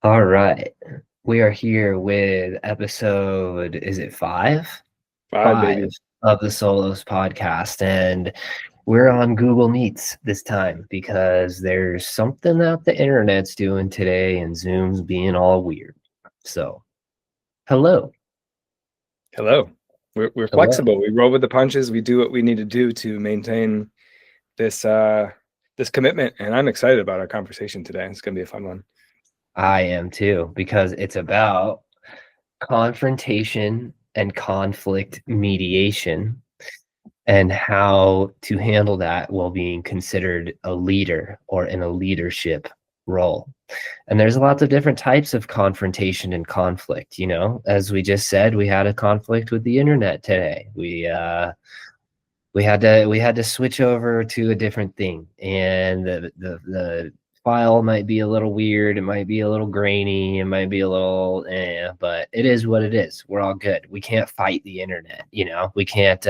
All right. We are here with episode, is it five? Five, Five baby. of the Solos podcast. And we're on Google Meets this time because there's something that the internet's doing today and Zoom's being all weird. So, hello. Hello. We're Hello. flexible. We roll with the punches. We do what we need to do to maintain this commitment. And I'm excited about our conversation today. It's gonna be a fun one. I am too, because it's about confrontation and conflict mediation and how to handle that while being considered a leader or in a leadership role. And there's lots of different types of confrontation and conflict. As we just said, we had a conflict with the internet today. We had to switch over to a different thing, and the file might be a little weird, it might be a little grainy, it might be a little but it is what it is. We're all good. We can't fight the internet. We can't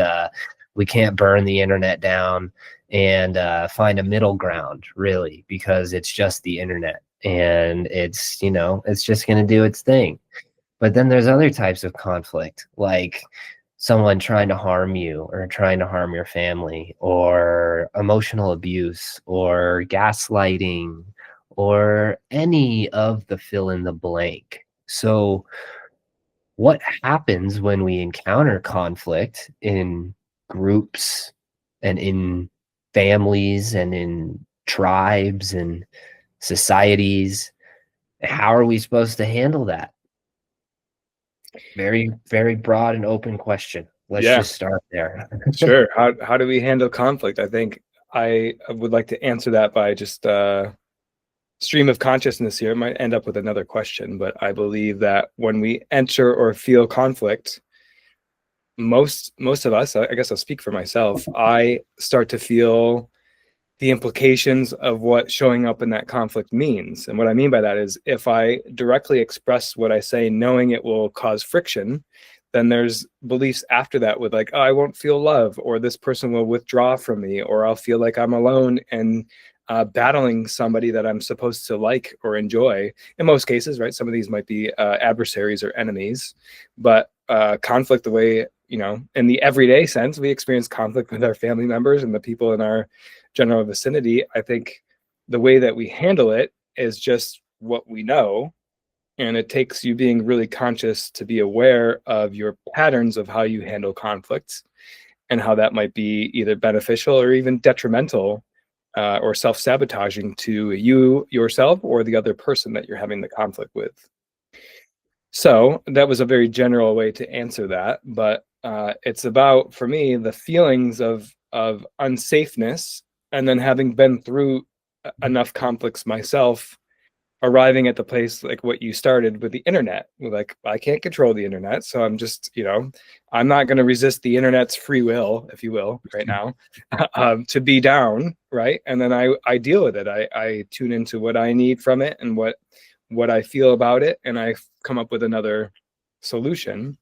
burn the internet down and find a middle ground, really, because it's just the internet, and it's just going to do its thing. But then there's other types of conflict, like someone trying to harm you or trying to harm your family, or emotional abuse, or gaslighting, or any of the fill in the blank. So what happens when we encounter conflict in groups and in families and in tribes and societies? How are we supposed to handle that? Very, very broad and open question. Let's Yeah, just start there. sure. How do we handle conflict? I think I would like to answer that by just stream of consciousness here. It might end up with another question, but I believe that when we enter or feel conflict, most of us, I guess I'll speak for myself, I start to feel the implications of what showing up in that conflict means. And what I mean by that is, if I directly express what I say knowing it will cause friction, then there's beliefs after that with like, oh, I won't feel love, or this person will withdraw from me, or I'll feel like I'm alone and battling somebody that I'm supposed to like or enjoy. In most cases, right? Some of these might be adversaries or enemies, but conflict, the way, in the everyday sense, we experience conflict with our family members and the people in our general vicinity. I think the way that we handle it is just what we know. And it takes you being really conscious to be aware of your patterns of how you handle conflicts and how that might be either beneficial or even detrimental or self-sabotaging to you, yourself, or the other person that you're having the conflict with. So that was a very general way to answer that. But it's about, for me, the feelings of unsafeness, and then having been through enough conflicts myself, arriving at the place like what you started with the internet. Like, I can't control the internet, so I'm just, I'm not going to resist the internet's free will, if you will, right now, to be down, right? And then I deal with it. I tune into what I need from it and what I feel about it, and I come up with another solution.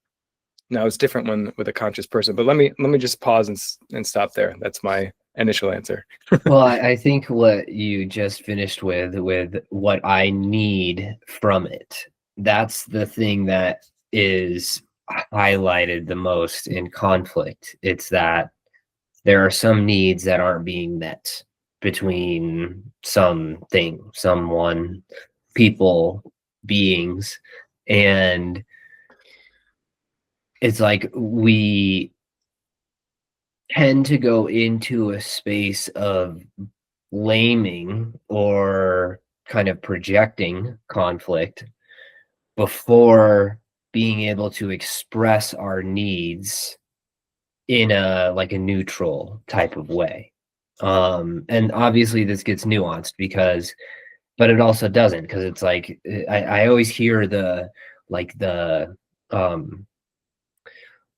Now it's different when with a conscious person, but let me just pause and stop there. That's my initial answer. Well, I think what you just finished with what I need from it, that's the thing that is highlighted the most in conflict. It's that there are some needs that aren't being met between something, someone, people, beings, and it's like we tend to go into a space of blaming or kind of projecting conflict before being able to express our needs in a neutral type of way. And obviously this gets nuanced but it also doesn't, because it's like I always hear the um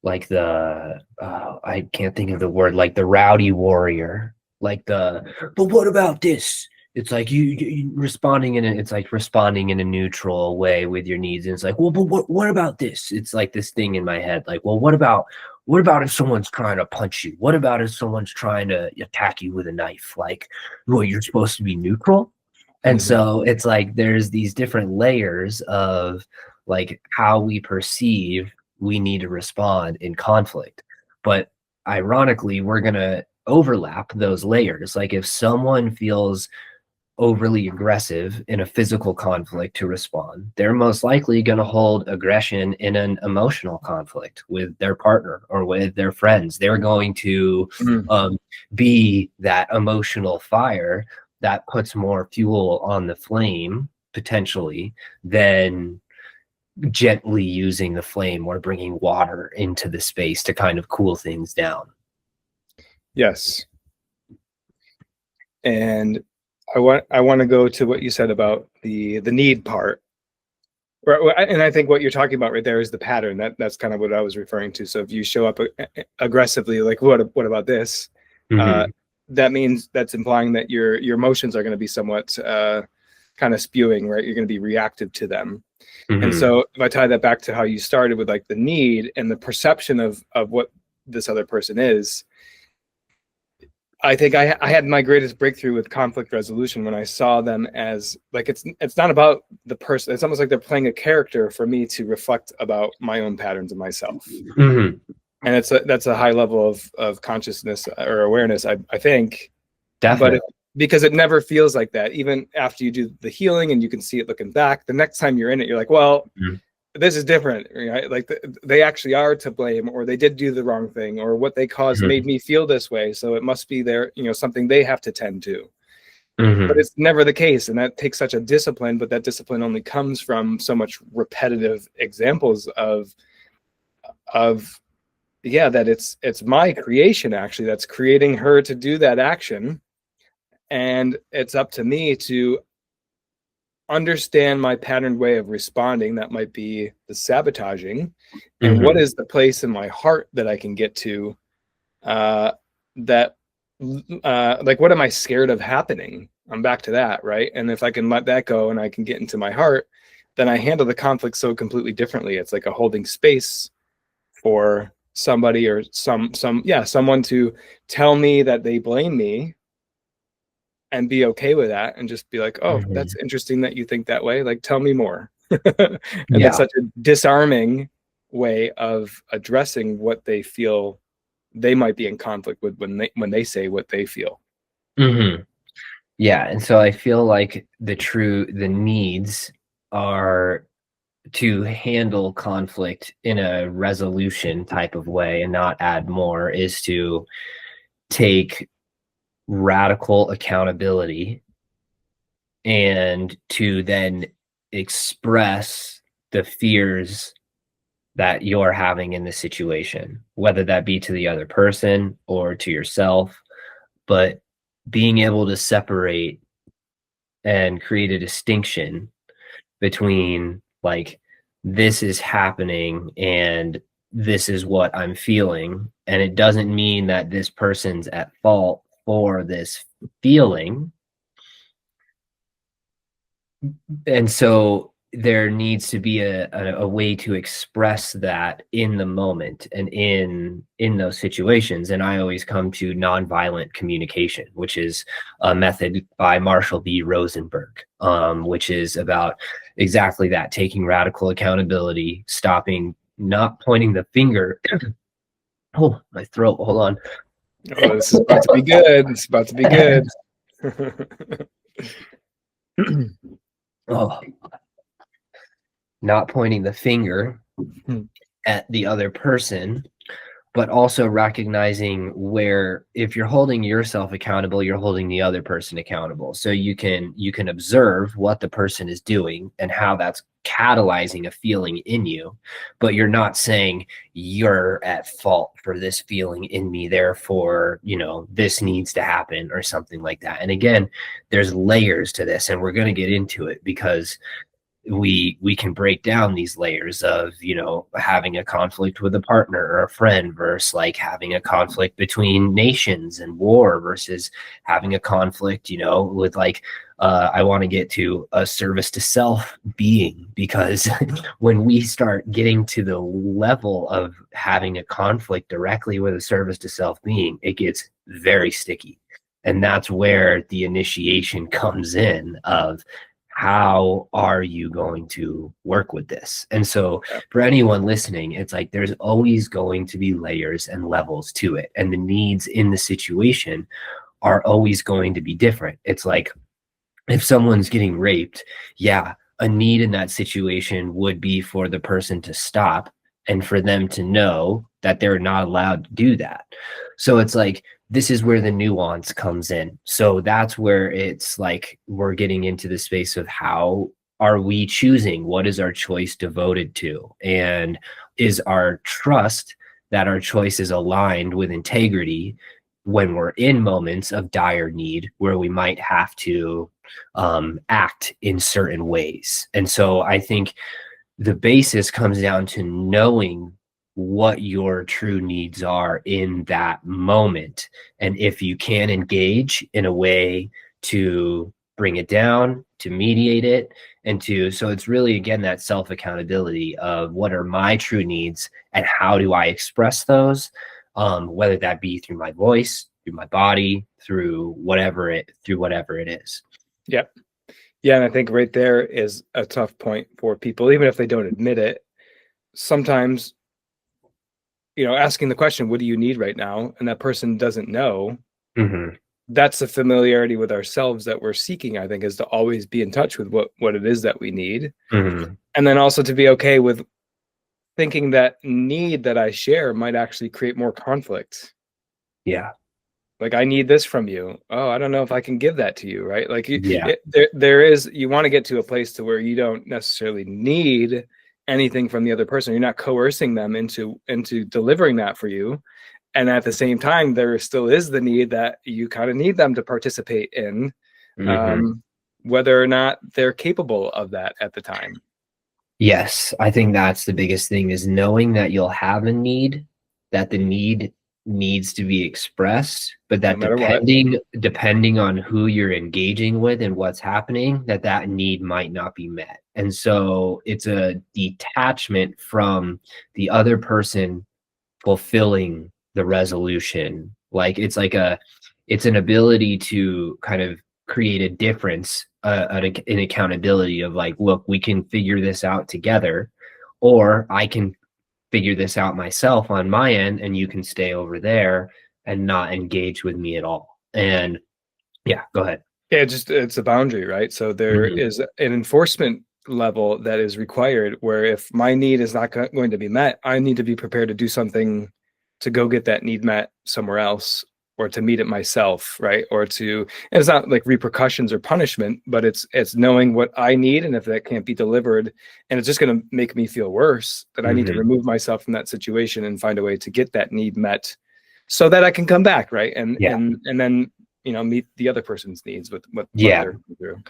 I can't think of the word, like the rowdy warrior, but what about this? It's like you responding in a neutral way with your needs, and it's like, well, but what about this? It's like this thing in my head, like, well, what about if someone's trying to punch you? What about if someone's trying to attack you with a knife? Like, well, you're supposed to be neutral. And so it's like there's these different layers of like how we perceive we need to respond in conflict. But ironically, we're going to overlap those layers. Like if someone feels overly aggressive in a physical conflict to respond, they're most likely going to hold aggression in an emotional conflict with their partner or with their friends. They're going to be that emotional fire that puts more fuel on the flame potentially than gently using the flame or bringing water into the space to kind of cool things down. Yes. And I want to go to what you said about the need part. And I think what you're talking about right there is the pattern. That's kind of what I was referring to. So if you show up aggressively, like what about this? That means that's implying that your emotions are going to be somewhat kind of spewing, right? You're going to be reactive to them. And so if I tie that back to how you started with like the need and the perception of what this other person is, I think I had my greatest breakthrough with conflict resolution when I saw them as like it's not about the person. It's almost like they're playing a character for me to reflect about my own patterns and myself. And that's a high level of consciousness or awareness, I think. Definitely. But because it never feels like that. Even after you do the healing and you can see it looking back, the next time you're in it, you're like, well, this is different, right? Like they actually are to blame, or they did do the wrong thing, or what they caused made me feel this way. So it must be their, something they have to tend to. But it's never the case. And that takes such a discipline, but that discipline only comes from so much repetitive examples of that it's my creation actually that's creating her to do that action. And it's up to me to understand my patterned way of responding. That might be the sabotaging. And what is the place in my heart that I can get to like what am I scared of happening? I'm back to that, right? And if I can let that go and I can get into my heart, then I handle the conflict so completely differently. It's like a holding space for somebody or someone to tell me that they blame me, and be okay with that and just be like, oh, that's interesting that you think that way. Like, tell me more. And it's such a disarming way of addressing what they feel they might be in conflict with when they say what they feel. Yeah. And so I feel like the needs are to handle conflict in a resolution type of way and not add more, is to take radical accountability and to then express the fears that you're having in the situation, whether that be to the other person or to yourself, but being able to separate and create a distinction between like, this is happening and this is what I'm feeling. And it doesn't mean that this person's at fault for this feeling. And so there needs to be a way to express that in the moment and in those situations. And I always come to nonviolent communication, which is a method by Marshall B. Rosenberg, which is about exactly that, taking radical accountability, stopping, not pointing the finger. Oh, my throat, hold on. Oh, this is about to be good. It's about to be good. Oh, not pointing the finger at the other person, but also recognizing where, if you're holding yourself accountable, you're holding the other person accountable. So you can observe what the person is doing and how that's catalyzing a feeling in you, but you're not saying you're at fault for this feeling in me, therefore, this needs to happen or something like that. And again, there's layers to this, and we're going to get into it because we can break down these layers of, having a conflict with a partner or a friend versus like having a conflict between nations and war versus having a conflict, with like, I want to get to a service to self being, because when we start getting to the level of having a conflict directly with a service to self being, it gets very sticky. And that's where the initiation comes in of how are you going to work with this? And so for anyone listening, it's like there's always going to be layers and levels to it. And the needs in the situation are always going to be different. It's like if someone's getting raped, yeah, a need in that situation would be for the person to stop and for them to know that they're not allowed to do that. So it's like, this is where the nuance comes in. So that's where it's like we're getting into the space of how are we choosing? What is our choice devoted to? And is our trust that our choice is aligned with integrity when we're in moments of dire need where we might have to act in certain ways? And so I think the basis comes down to knowing what your true needs are in that moment. And if you can engage in a way to bring it down, to mediate it, and to, so it's really, again, that self-accountability of what are my true needs and how do I express those, whether that be through my voice, through my body, through whatever it is. Yep. Yeah. And I think right there is a tough point for people, even if they don't admit it. Sometimes, asking the question, what do you need right now? And that person doesn't know. Mm-hmm. That's the familiarity with ourselves that we're seeking, I think, is to always be in touch with what it is that we need. Mm-hmm. And then also to be okay with thinking that need that I share might actually create more conflict. Yeah. Like, I need this from you. Oh, I don't know if I can give that to you, right? Like, Yeah. there is, you want to get to a place to where you don't necessarily need anything from the other person. You're not coercing them into delivering that for you. And at the same time, there still is the need that you kind of need them to participate in, whether or not they're capable of that at the time. Yes, I think that's the biggest thing, is knowing that you'll have a need, that the need needs to be expressed, but that depending on who you're engaging with and what's happening, that need might not be met. And so it's a detachment from the other person fulfilling the resolution. Like it's an ability to kind of create a difference, an accountability of like, look, we can figure this out together, or I can figure this out myself on my end, and you can stay over there and not engage with me at all. And yeah, go ahead. Yeah, it's a boundary, right? So there is an enforcement level that is required where if my need is not going to be met, I need to be prepared to do something to go get that need met somewhere else, or to meet it myself, right? Or to, and it's not like repercussions or punishment, but it's knowing what I need, and if that can't be delivered and it's just going to make me feel worse, that I need to remove myself from that situation and find a way to get that need met so that I can come back, right? And then meet the other person's needs with what they're going through.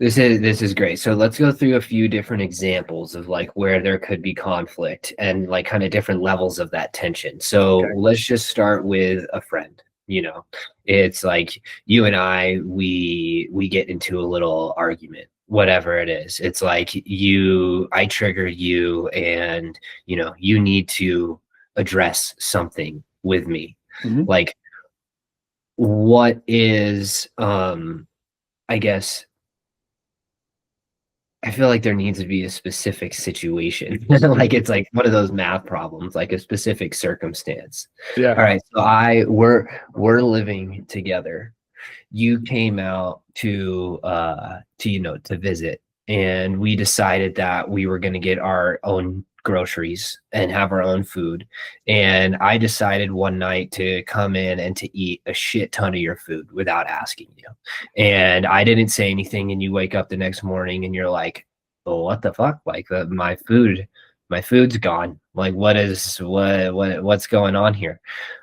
This is great. So let's go through a few different examples of like where there could be conflict and like kind of different levels of that tension. So let's just start with a friend. It's like you and we get into a little argument, whatever it is. It's like I triggered you, and you need to address something with me. Like, what is I guess I feel like there needs to be a specific situation. Like it's like one of those math problems, like a specific circumstance. Yeah. All right. So we're living together. You came out to visit, and we decided that we were going to get our own groceries and have our own food. And I decided one night to come in and to eat a shit ton of your food without asking you. And I didn't say anything, and you wake up the next morning and you're like, oh, what the fuck? Like my food's gone. Like what's going on here?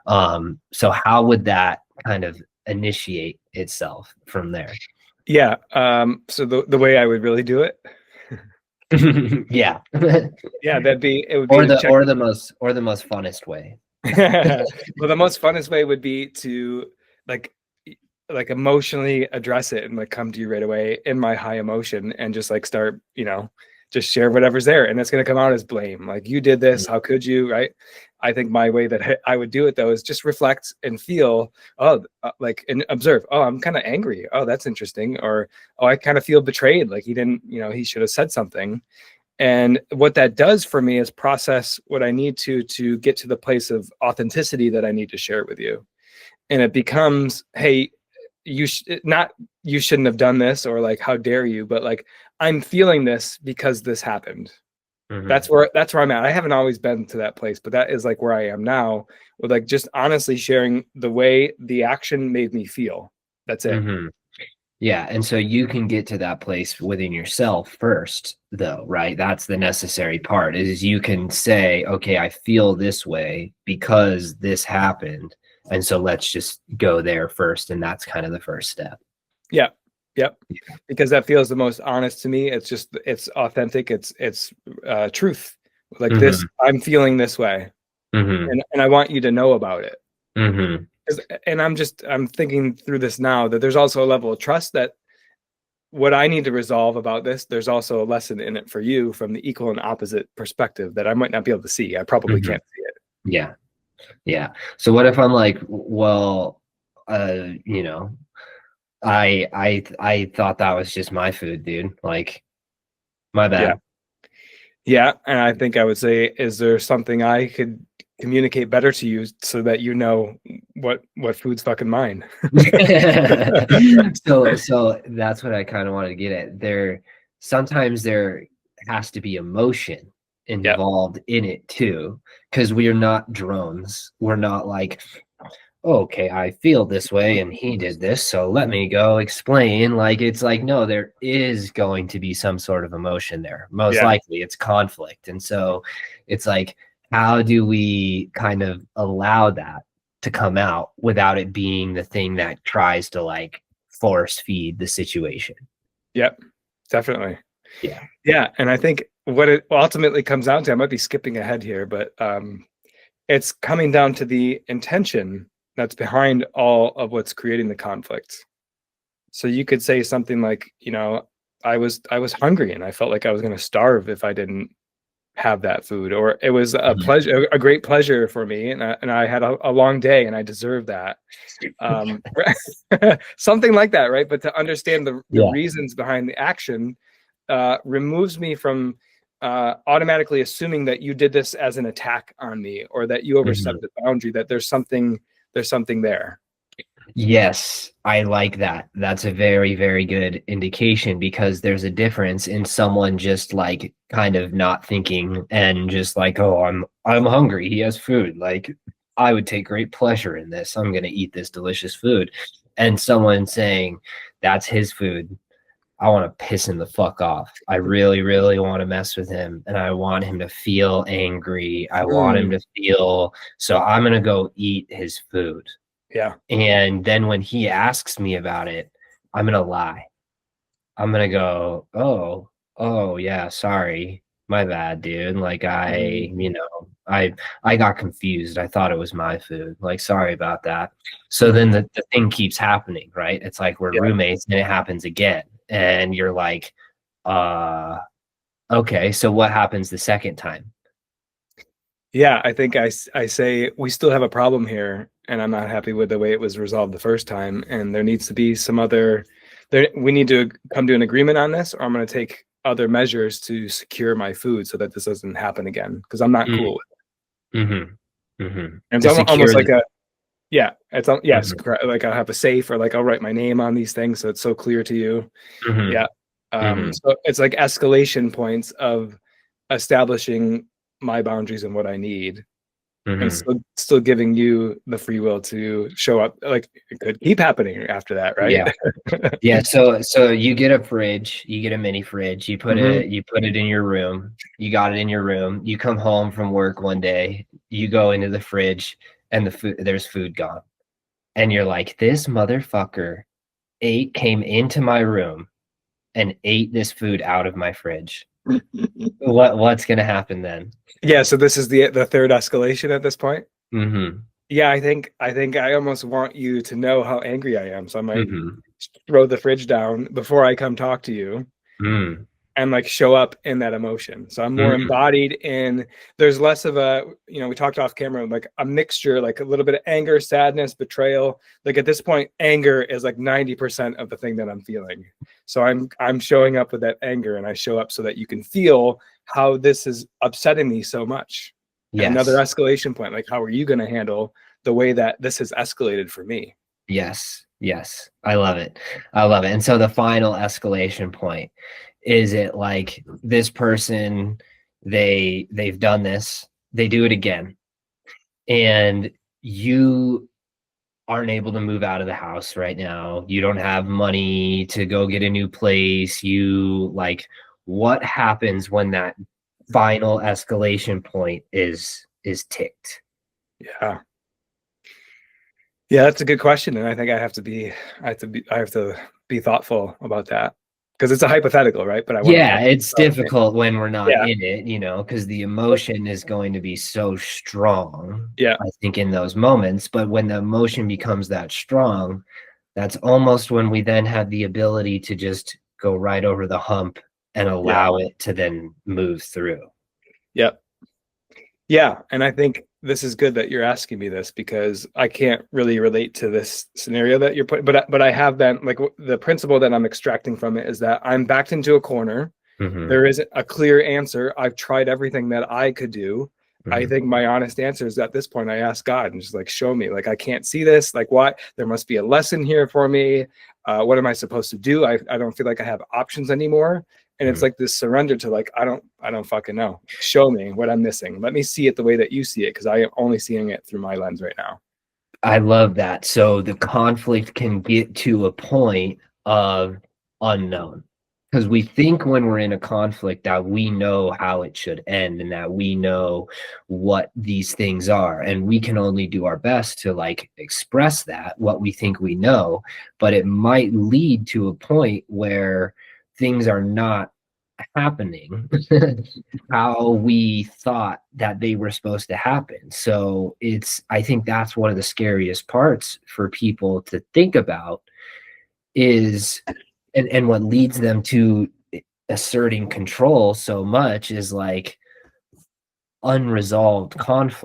So how would that kind of initiate itself from there? Yeah. So the way I would really do it. Yeah. Yeah, it would be the most funnest way. Well, the most funnest way would be to like emotionally address it and like come to you right away in my high emotion and just like start, just share whatever's there, and it's going to come out as blame. Like, you did this, how could you, right? I think my way that I would do it though is just reflect and feel, like, and observe, oh, I'm kind of angry. Oh, that's interesting. Or, oh, I kind of feel betrayed. Like, he didn't, he should have said something. And what that does for me is process what I need to get to the place of authenticity that I need to share with you. And it becomes, hey, you shouldn't have done this, or like, how dare you, but like, I'm feeling this because this happened. Mm-hmm. That's where I'm at. I haven't always been to that place, but that is like where I am now, with like just honestly sharing the way the action made me feel. That's it. Mm-hmm. Yeah. And so you can get to that place within yourself first, though, right? That's the necessary part, is you can say, okay, I feel this way because this happened. And so let's just go there first. And that's kind of the first step. Yeah. Yep. Because that feels the most honest to me. It's just, it's authentic. It's truth. Like, Mm-hmm. this, I'm feeling this way. Mm-hmm. And I want you to know about it. Mm-hmm. And I'm thinking through this now, that there's also a level of trust that what I need to resolve about this, there's also a lesson in it for you from the equal and opposite perspective that I might not be able to see. I probably Mm-hmm. can't see it. Yeah. Yeah. So what if I'm like, well, I thought that was just my food, dude. Like, my bad. Yeah. And I think I would say, is there something I could communicate better to you so that you know what food's fucking mine? So that's what I kind of wanted to get at. Sometimes there has to be emotion involved in it too, because we are not drones. We're not like, okay, I feel this way and he did this, so let me go explain. Like, it's like, no, there is going to be some sort of emotion there. Most likely it's conflict. And so it's like, how do we kind of allow that to come out without it being the thing that tries to like force feed the situation? Yep, definitely. Yeah. And I think what it ultimately comes down to, I might be skipping ahead here, but it's coming down to the intention that's behind all of what's creating the conflict. So you could say something like, I was hungry and I felt like I was going to starve if I didn't have that food, or it was a pleasure, a great pleasure for me, and I had a long day and I deserve that. Something like that, right? But to understand the reasons behind the action removes me from automatically assuming that you did this as an attack on me, or that you overstepped the boundary, that there's something there. Yes, I like that. That's a very, very good indication, because there's a difference in someone just like kind of not thinking and just like, oh, I'm hungry. He has food. Like, I would take great pleasure in this. I'm going to eat this delicious food. And someone saying, that's his food. I want to piss him the fuck off. I really, really want to mess with him, and I want him to feel angry. I want him to feel, so I'm going to go eat his food. Yeah. And then when he asks me about it, I'm going to lie. I'm going to go, oh yeah, sorry. My bad, dude. Like, I got confused. I thought it was my food. Like, sorry about that. So then the thing keeps happening, right? It's like we're roommates and it happens again. And you're like, okay, so what happens the second time? Yeah, I think I say, we still have a problem here, and I'm not happy with the way it was resolved the first time, and there needs to be some other, we need to come to an agreement on this, or I'm going to take other measures to secure my food so that this doesn't happen again, because I'm not cool with it. And it's almost like like I'll have a safe, or like I'll write my name on these things so it's so clear to you. So it's like escalation points of establishing my boundaries and what I need, and still giving you the free will to show up. Like, it could keep happening after that, right? Yeah. So you get a fridge, you get a mini fridge, you put it in your room, you got it in your room, you come home from work one day, you go into the fridge, and there's food gone. And you're like, this motherfucker came into my room and ate this food out of my fridge. What's gonna happen then? Yeah, so this is the third escalation at this point. Yeah, I think I almost want you to know how angry I am, so I might throw the fridge down before I come talk to you. and like show up in that emotion. So I'm more embodied in, there's less of a, you know, we talked off camera, like a mixture, like a little bit of anger, sadness, betrayal. Like at this point, anger is like 90% of the thing that I'm feeling. So I'm showing up with that anger, and I show up so that you can feel how this is upsetting me so much. Yes. Another escalation point, like how are you going to handle the way that this has escalated for me? Yes. Yes. I love it. I love it. And so the final escalation point, is it like this person, they've done this, they do it again, and you aren't able to move out of the house right now. You don't have money to go get a new place. You like, what happens when that final escalation point is ticked? Yeah. Yeah, that's a good question. And I think I have to be thoughtful about that, because it's a hypothetical, right? But it's difficult when we're not in it, you know, because the emotion is going to be so strong. Yeah. I think in those moments, but when the emotion becomes that strong, that's almost when we then have the ability to just go right over the hump and allow it to then move through. Yep. Yeah. And I think this is good that you're asking me this, because I can't really relate to this scenario that you're putting, but I have been, like, the principle that I'm extracting from it is that I'm backed into a corner. There isn't a clear answer. I've tried everything that I could do. I think my honest answer is, at this point, I ask God and just like, show me, like, I can't see this. Like, what? There must be a lesson here for me. What am I supposed to do? I don't feel like I have options anymore. And it's like this surrender to, like, I don't fucking know. Show me what I'm missing. Let me see it the way that you see it, because I am only seeing it through my lens right now. I love that. So the conflict can get to a point of unknown, because we think when we're in a conflict that we know how it should end and that we know what these things are, and we can only do our best to like express that, what we think we know, but it might lead to a point where things are not happening how we thought that they were supposed to happen. So I think that's one of the scariest parts for people to think about is, and what leads them to asserting control so much is like unresolved conflict.